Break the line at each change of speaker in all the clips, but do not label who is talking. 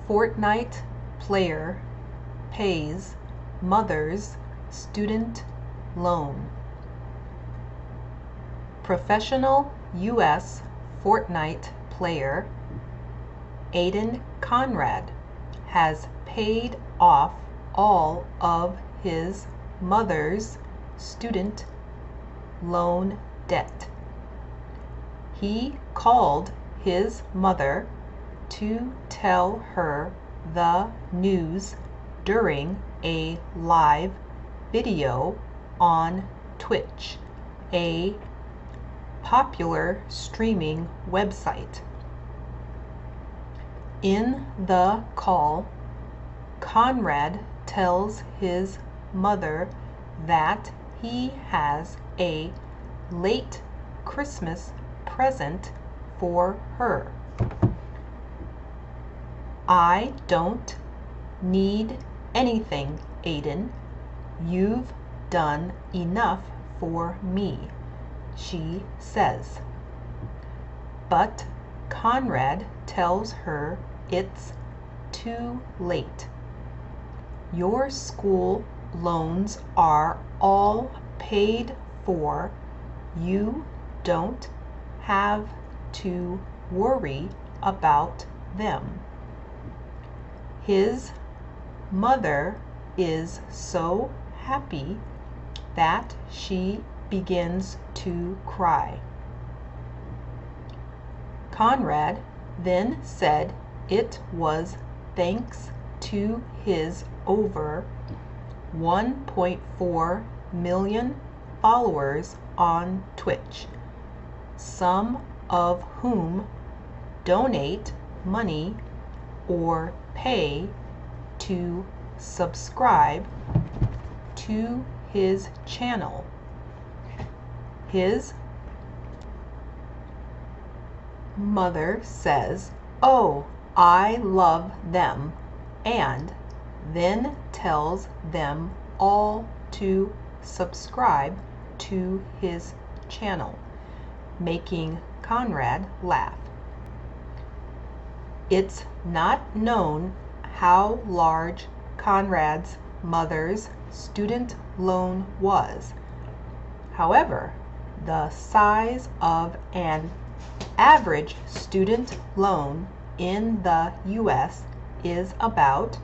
Fortnite player pays mother's student loan. Professional U.S. Fortnite player Aiden Conrad has paid off all of his mother's student loan debt. He called his mother to tell her the news during a live video on Twitch, a popular streaming website. In the call, Conrad tells his mother that he has a late Christmas present for her. "I don't need anything, Aiden. You've done enough for me," she says. But Conrad tells her it's too late. "Your school loans are all paid for. You don't have to worry about them." His mother is so happy that she begins to cry. Conrad then said it was thanks to his over 1.4 million followers on Twitch, some of whom donate money or pay to subscribe to his channel. His mother says, "Oh, I love them," and then tells them all to subscribe to his channel, making Conrad laugh. It's not known how large Conrad's mother's student loan was. However, the size of an average student loan in the U.S. is about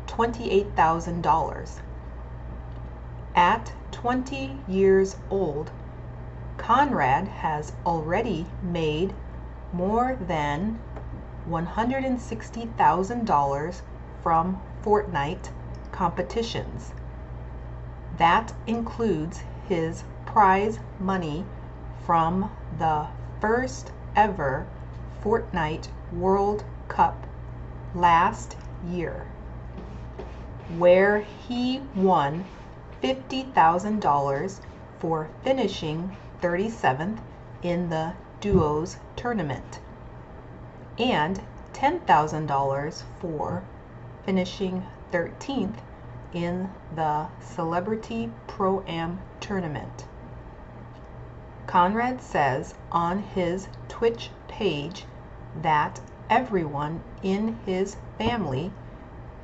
$28,000. At 20 years old, Conrad has already made more than $160,000 from Fortnite competitions. That includes his prize money from the first ever Fortnite World Cup last year, where he won $50,000 for finishing 37th in the duos tournament and $10,000 for finishing 13th in the Celebrity Pro-Am tournament. Conrad says on his Twitch page that everyone in his family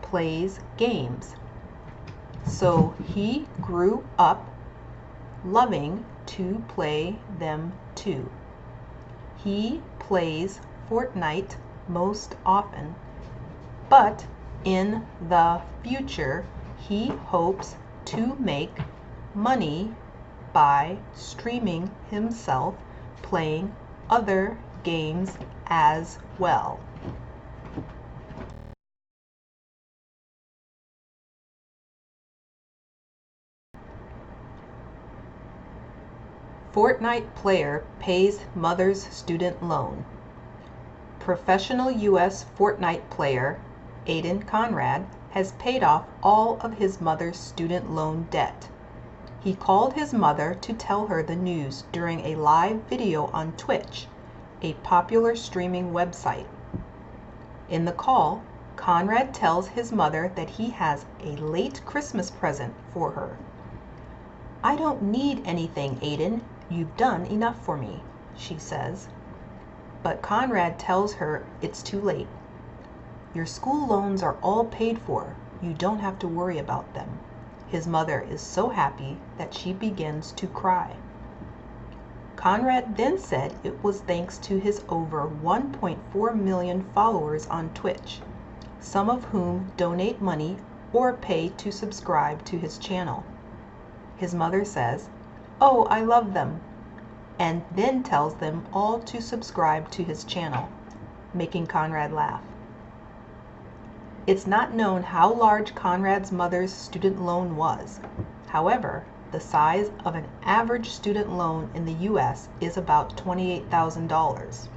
plays games, so he grew up loving to play them too. He plays Fortnite most often, but in the future he hopes to make money by streaming himself playing other games as well. Fortnite player pays mother's student loan. Professional U.S. Fortnite player Aiden Conrad has paid off all of his mother's student loan debt. He called his mother to tell her the news during a live video on Twitch, a popular streaming website. In the call, Conrad tells his mother that he has a late Christmas present for her. "I don't need anything, Aiden. You've done enough for me," she says. But Conrad tells her it's too late. Your school loans are all paid for. You don't have to worry about them. His mother is so happy that she begins to cry. Conrad then said it was thanks to his over 1.4 million followers on Twitch, some of whom donate money or pay to subscribe to his channel. His mother says, "Oh, I love them," and then tells them all to subscribe to his channel, making Conrad laugh. It's not known how large Conrad's mother's student loan was. However, the size of an average student loan in the US is about $28,000.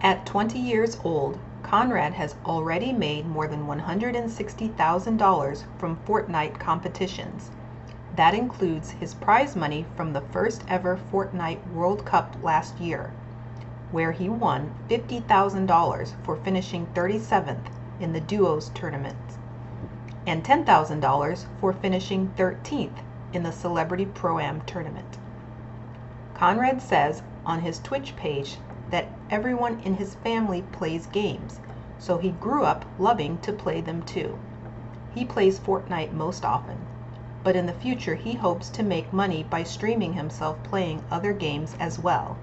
At 20 years old, Conrad has already made more than $160,000 from Fortnite competitions. That includes his prize money from the first ever Fortnite World Cup last year, where he won $50,000 for finishing 37th in the duos tournament, and $10,000 for finishing 13th in the Celebrity Pro-Am tournament. Conrad says on his Twitch page that everyone in his family plays games, so he grew up loving to play them too. He plays Fortnite most often, but in the future he hopes to make money by streaming himself playing other games as well.